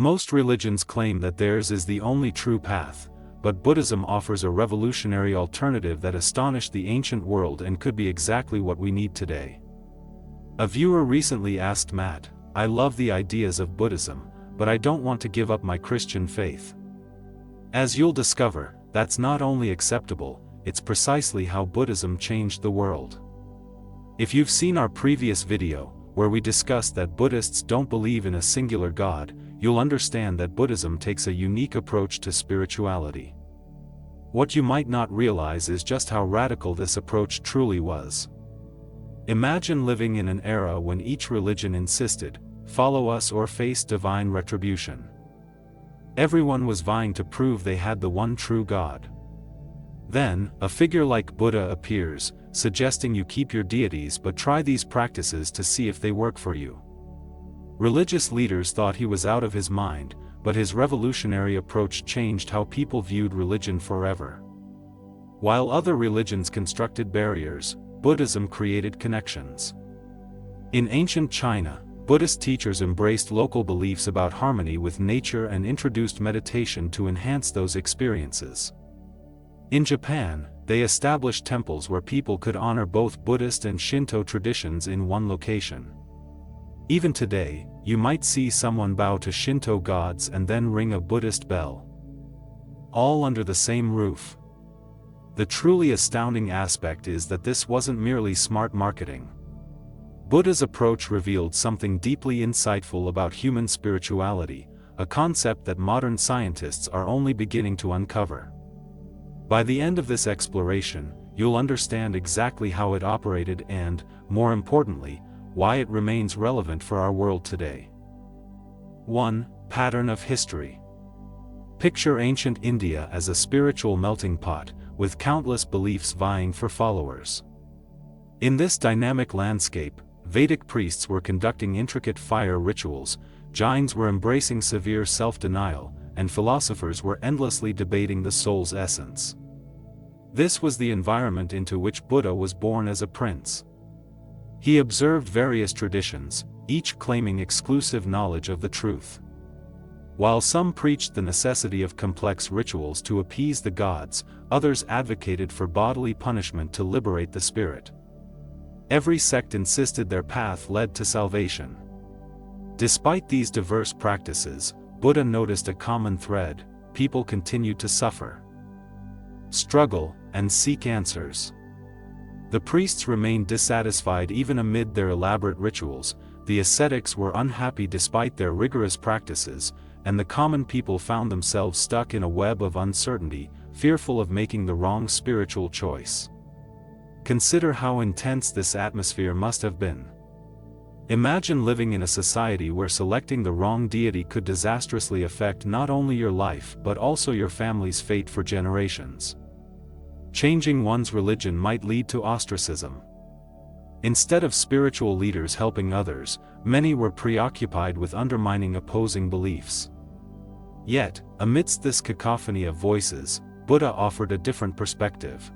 Most religions claim that theirs is the only true path, but Buddhism offers a revolutionary alternative that astonished the ancient world and could be exactly what we need today. A viewer recently asked Matt, "I love the ideas of Buddhism, but I don't want to give up my Christian faith." As you'll discover, that's not only acceptable, it's precisely how Buddhism changed the world. If you've seen our previous video, where we discussed that Buddhists don't believe in a singular God, you'll understand that Buddhism takes a unique approach to spirituality. What you might not realize is just how radical this approach truly was. Imagine living in an era when each religion insisted, "Follow us or face divine retribution." Everyone was vying to prove they had the one true God. Then, a figure like Buddha appears, suggesting you keep your deities but try these practices to see if they work for you. Religious leaders thought he was out of his mind, but his revolutionary approach changed how people viewed religion forever. While other religions constructed barriers, Buddhism created connections. In ancient China, Buddhist teachers embraced local beliefs about harmony with nature and introduced meditation to enhance those experiences. In Japan, they established temples where people could honor both Buddhist and Shinto traditions in one location. Even today, you might see someone bow to Shinto gods and then ring a Buddhist bell. All under the same roof. The truly astounding aspect is that this wasn't merely smart marketing. Buddha's approach revealed something deeply insightful about human spirituality, a concept that modern scientists are only beginning to uncover. By the end of this exploration, you'll understand exactly how it operated and, more importantly, why it remains relevant for our world today. 1. Pattern of history. Picture ancient India as a spiritual melting pot, with countless beliefs vying for followers. In this dynamic landscape, Vedic priests were conducting intricate fire rituals, Jains were embracing severe self-denial, and philosophers were endlessly debating the soul's essence. This was the environment into which Buddha was born as a prince. He observed various traditions, each claiming exclusive knowledge of the truth. While some preached the necessity of complex rituals to appease the gods, others advocated for bodily punishment to liberate the spirit. Every sect insisted their path led to salvation. Despite these diverse practices, Buddha noticed a common thread: people continued to suffer, struggle, and seek answers. The priests remained dissatisfied even amid their elaborate rituals, the ascetics were unhappy despite their rigorous practices, and the common people found themselves stuck in a web of uncertainty, fearful of making the wrong spiritual choice. Consider how intense this atmosphere must have been. Imagine living in a society where selecting the wrong deity could disastrously affect not only your life but also your family's fate for generations. Changing one's religion might lead to ostracism. Instead of spiritual leaders helping others, many were preoccupied with undermining opposing beliefs. Yet, amidst this cacophony of voices, Buddha offered a different perspective.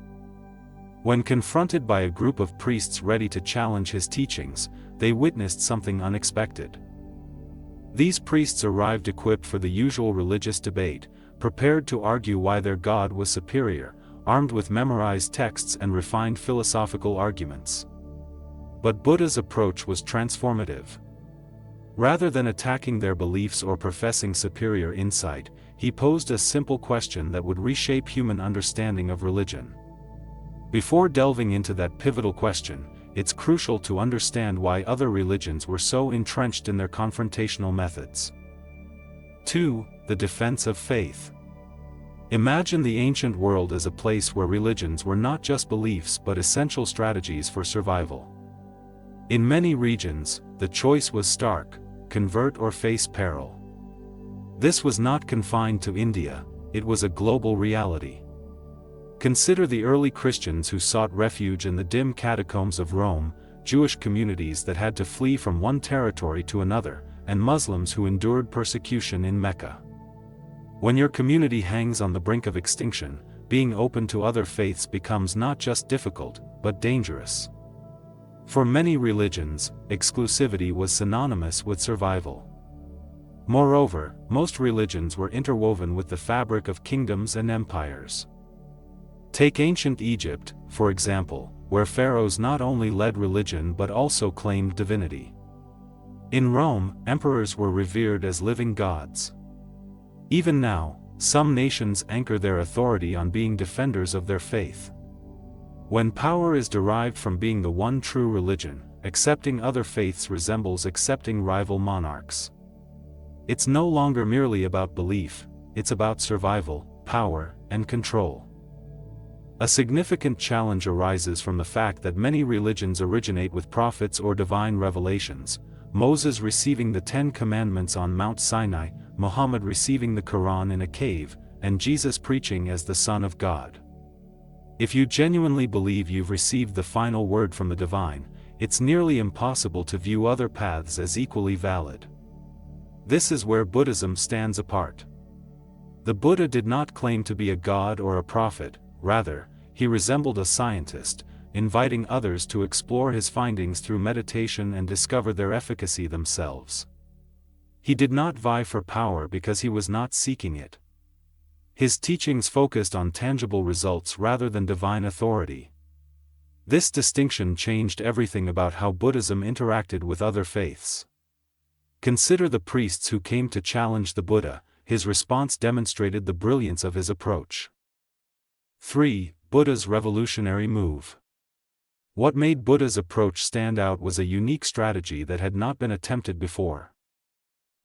When confronted by a group of priests ready to challenge his teachings, they witnessed something unexpected. These priests arrived equipped for the usual religious debate, prepared to argue why their God was superior, armed with memorized texts and refined philosophical arguments. But Buddha's approach was transformative. Rather than attacking their beliefs or professing superior insight, he posed a simple question that would reshape human understanding of religion. Before delving into that pivotal question, it's crucial to understand why other religions were so entrenched in their confrontational methods. 2. The defense of faith. Imagine the ancient world as a place where religions were not just beliefs but essential strategies for survival. In many regions, the choice was stark: convert or face peril. This was not confined to India, it was a global reality. Consider the early Christians who sought refuge in the dim catacombs of Rome, Jewish communities that had to flee from one territory to another, and Muslims who endured persecution in Mecca. When your community hangs on the brink of extinction, being open to other faiths becomes not just difficult, but dangerous. For many religions, exclusivity was synonymous with survival. Moreover, most religions were interwoven with the fabric of kingdoms and empires. Take ancient Egypt, for example, where pharaohs not only led religion but also claimed divinity. In Rome, emperors were revered as living gods. Even now, some nations anchor their authority on being defenders of their faith. When power is derived from being the one true religion, accepting other faiths resembles accepting rival monarchs. It's no longer merely about belief, it's about survival, power, and control. A significant challenge arises from the fact that many religions originate with prophets or divine revelations, Moses receiving the Ten Commandments on Mount Sinai, Muhammad receiving the Quran in a cave, and Jesus preaching as the Son of God. If you genuinely believe you've received the final word from the divine, it's nearly impossible to view other paths as equally valid. This is where Buddhism stands apart. The Buddha did not claim to be a god or a prophet, rather, he resembled a scientist, inviting others to explore his findings through meditation and discover their efficacy themselves. He did not vie for power because he was not seeking it. His teachings focused on tangible results rather than divine authority. This distinction changed everything about how Buddhism interacted with other faiths. Consider the priests who came to challenge the Buddha. His response demonstrated the brilliance of his approach. 3. Buddha's revolutionary move. What made Buddha's approach stand out was a unique strategy that had not been attempted before.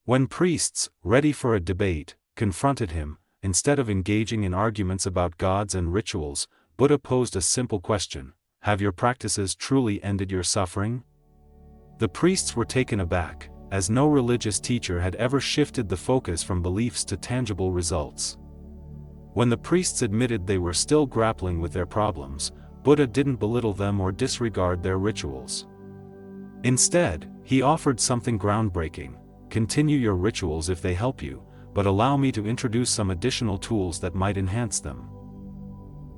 When priests, ready for a debate, confronted him, instead of engaging in arguments about gods and rituals, Buddha posed a simple question: have your practices truly ended your suffering? The priests were taken aback, as no religious teacher had ever shifted the focus from beliefs to tangible results. When the priests admitted they were still grappling with their problems, Buddha didn't belittle them or disregard their rituals. Instead, he offered something groundbreaking: continue your rituals if they help you, but allow me to introduce some additional tools that might enhance them.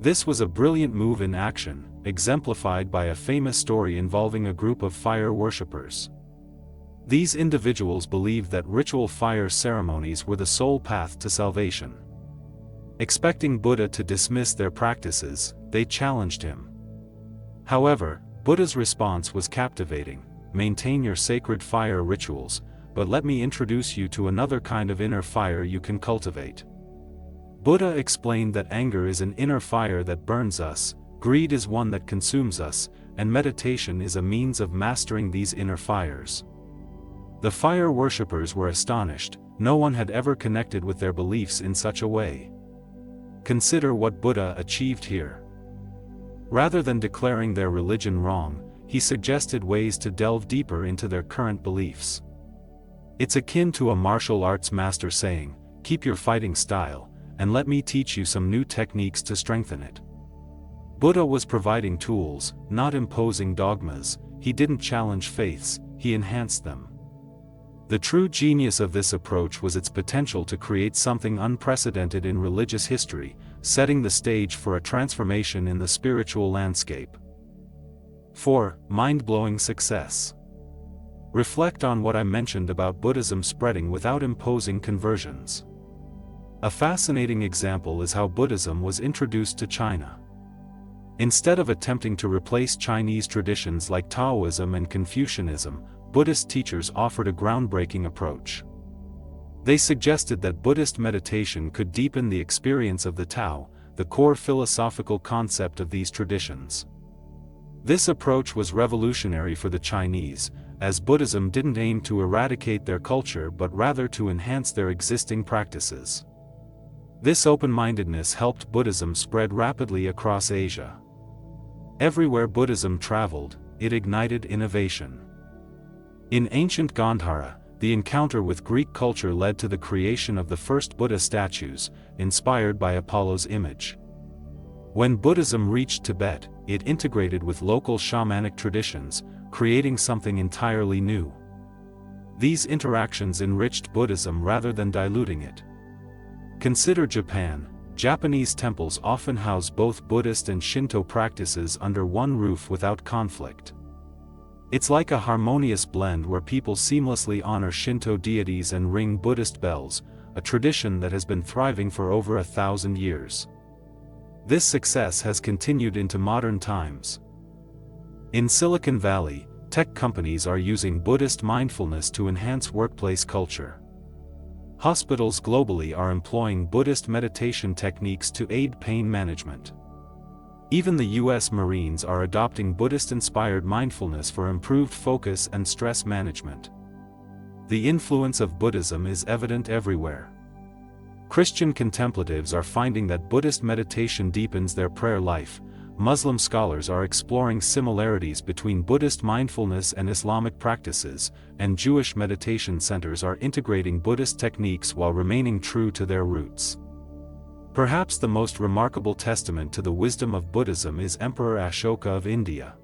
This was a brilliant move in action, exemplified by a famous story involving a group of fire worshippers. These individuals believed that ritual fire ceremonies were the sole path to salvation. Expecting Buddha to dismiss their practices, they challenged him. However, Buddha's response was captivating: maintain your sacred fire rituals, but let me introduce you to another kind of inner fire you can cultivate. Buddha explained that anger is an inner fire that burns us, greed is one that consumes us, and meditation is a means of mastering these inner fires. The fire worshippers were astonished. No one had ever connected with their beliefs in such a way. Consider what Buddha achieved here. Rather than declaring their religion wrong, he suggested ways to delve deeper into their current beliefs. It's akin to a martial arts master saying, "Keep your fighting style, and let me teach you some new techniques to strengthen it." Buddha was providing tools, not imposing dogmas. He didn't challenge faiths, he enhanced them. The true genius of this approach was its potential to create something unprecedented in religious history, setting the stage for a transformation in the spiritual landscape. 4. Mind-blowing success. Reflect on what I mentioned about Buddhism spreading without imposing conversions. A fascinating example is how Buddhism was introduced to China. Instead of attempting to replace Chinese traditions like Taoism and Confucianism, Buddhist teachers offered a groundbreaking approach. They suggested that Buddhist meditation could deepen the experience of the Tao, the core philosophical concept of these traditions. This approach was revolutionary for the Chinese, as Buddhism didn't aim to eradicate their culture but rather to enhance their existing practices. This open-mindedness helped Buddhism spread rapidly across Asia. Everywhere Buddhism traveled, it ignited innovation. In ancient Gandhara, the encounter with Greek culture led to the creation of the first Buddha statues, inspired by Apollo's image. When Buddhism reached Tibet, it integrated with local shamanic traditions, creating something entirely new. These interactions enriched Buddhism rather than diluting it. Consider Japan. Japanese temples often house both Buddhist and Shinto practices under one roof without conflict. It's like a harmonious blend where people seamlessly honor Shinto deities and ring Buddhist bells, a tradition that has been thriving for over 1,000 years. This success has continued into modern times. In Silicon Valley, tech companies are using Buddhist mindfulness to enhance workplace culture. Hospitals globally are employing Buddhist meditation techniques to aid pain management. Even the U.S. Marines are adopting Buddhist-inspired mindfulness for improved focus and stress management. The influence of Buddhism is evident everywhere. Christian contemplatives are finding that Buddhist meditation deepens their prayer life. Muslim scholars are exploring similarities between Buddhist mindfulness and Islamic practices, and Jewish meditation centers are integrating Buddhist techniques while remaining true to their roots. Perhaps the most remarkable testament to the wisdom of Buddhism is Emperor Ashoka of India.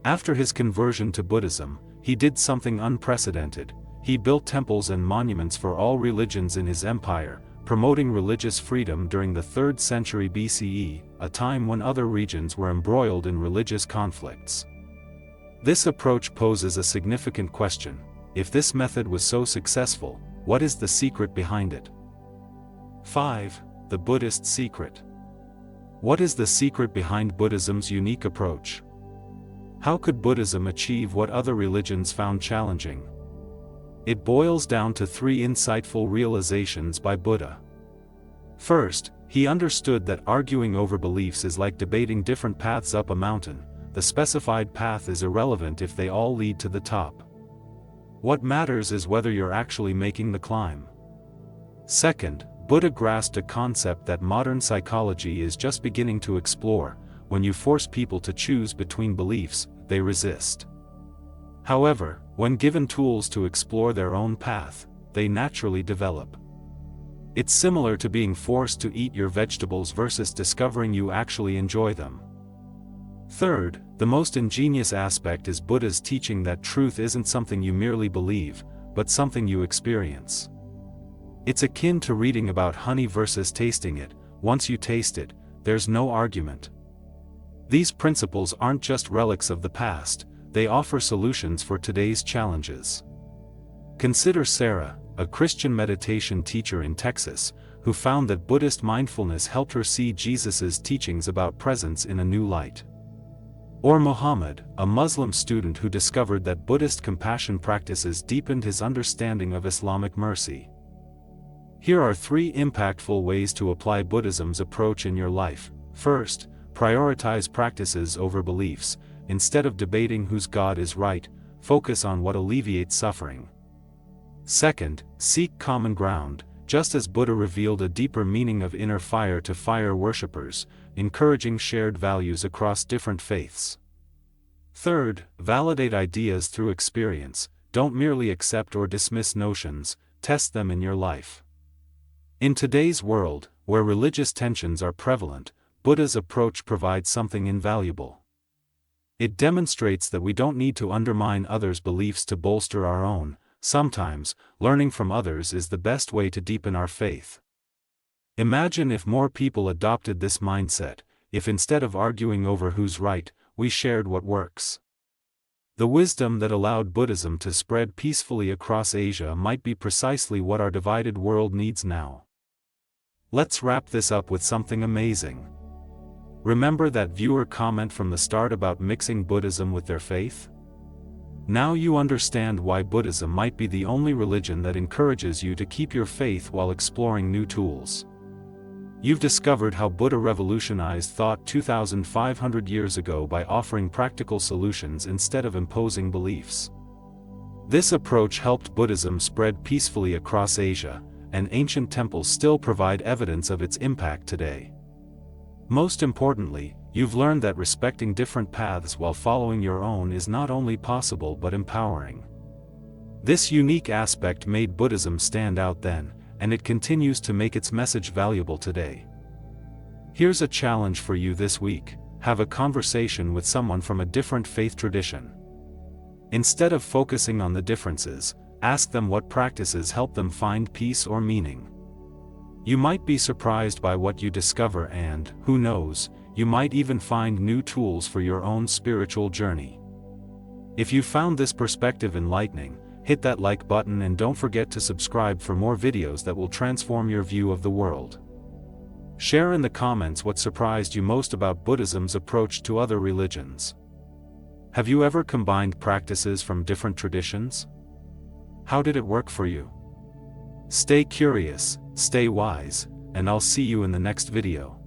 After his conversion to Buddhism, he did something unprecedented. He built temples and monuments for all religions in his empire, promoting religious freedom during the 3rd century BCE, a time when other regions were embroiled in religious conflicts. This approach poses a significant question: if this method was so successful, what is the secret behind it? 5. The Buddhist Secret. What is the secret behind Buddhism's unique approach? How could Buddhism achieve what other religions found challenging? It boils down to 3 insightful realizations by Buddha. First, he understood that arguing over beliefs is like debating different paths up a mountain. The specified path is irrelevant if they all lead to the top. What matters is whether you're actually making the climb. Second, Buddha grasped a concept that modern psychology is just beginning to explore: when you force people to choose between beliefs, they resist. However, when given tools to explore their own path, they naturally develop. It's similar to being forced to eat your vegetables versus discovering you actually enjoy them. Third, the most ingenious aspect is Buddha's teaching that truth isn't something you merely believe, but something you experience. It's akin to reading about honey versus tasting it. Once you taste it, there's no argument. These principles aren't just relics of the past, they offer solutions for today's challenges. Consider Sarah, a Christian meditation teacher in Texas, who found that Buddhist mindfulness helped her see Jesus's teachings about presence in a new light. Or Muhammad, a Muslim student who discovered that Buddhist compassion practices deepened his understanding of Islamic mercy. Here are 3 impactful ways to apply Buddhism's approach in your life. First, prioritize practices over beliefs. Instead of debating whose God is right, focus on what alleviates suffering. Second, seek common ground. Just as Buddha revealed a deeper meaning of inner fire to fire worshippers, encouraging shared values across different faiths. Third, validate ideas through experience. Don't merely accept or dismiss notions, test them in your life. In today's world, where religious tensions are prevalent, Buddha's approach provides something invaluable. It demonstrates that we don't need to undermine others' beliefs to bolster our own. Sometimes, learning from others is the best way to deepen our faith. Imagine if more people adopted this mindset, if instead of arguing over who's right, we shared what works. The wisdom that allowed Buddhism to spread peacefully across Asia might be precisely what our divided world needs now. Let's wrap this up with something amazing. Remember that viewer comment from the start about mixing Buddhism with their faith? Now you understand why Buddhism might be the only religion that encourages you to keep your faith while exploring new tools. You've discovered how Buddha revolutionized thought 2,500 years ago by offering practical solutions instead of imposing beliefs. This approach helped Buddhism spread peacefully across Asia, and ancient temples still provide evidence of its impact today. Most importantly, you've learned that respecting different paths while following your own is not only possible but empowering. This unique aspect made Buddhism stand out then, and it continues to make its message valuable today. Here's a challenge for you this week: have a conversation with someone from a different faith tradition. Instead of focusing on the differences, ask them what practices help them find peace or meaning. You might be surprised by what you discover, and, who knows, you might even find new tools for your own spiritual journey. If you found this perspective enlightening, hit that like button and don't forget to subscribe for more videos that will transform your view of the world. Share in the comments what surprised you most about Buddhism's approach to other religions. Have you ever combined practices from different traditions? How did it work for you? Stay curious, stay wise, and I'll see you in the next video.